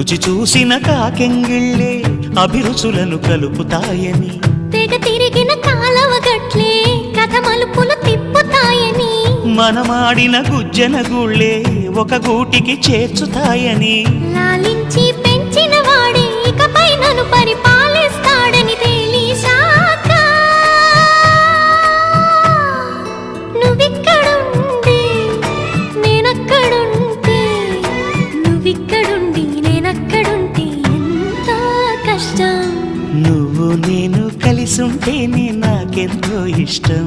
రుచి చూసిన కాకెంగిళ్ళే అభిరుచులను కలుపుతాయని, తెగ తిరిగిన కాలవ గట్లే కథ మలుపులు తిప్పుతాయని, మనమాడిన గుజ్జన గుళ్ళే ఒక గూటికి చేర్చుతాయని, లాలించి పెంచిన వాడే ఇకపై నన్ను పరిపాలిస్తాడని తెలిసాక నువ్విక్కడుండి నేనక్కడుంటే, నువ్విక్కడుండి నేనక్కడుంటే ఎంత కష్టం. నువ్వు నేను కలిసుంటేనే నాకెంతో ఇష్టం.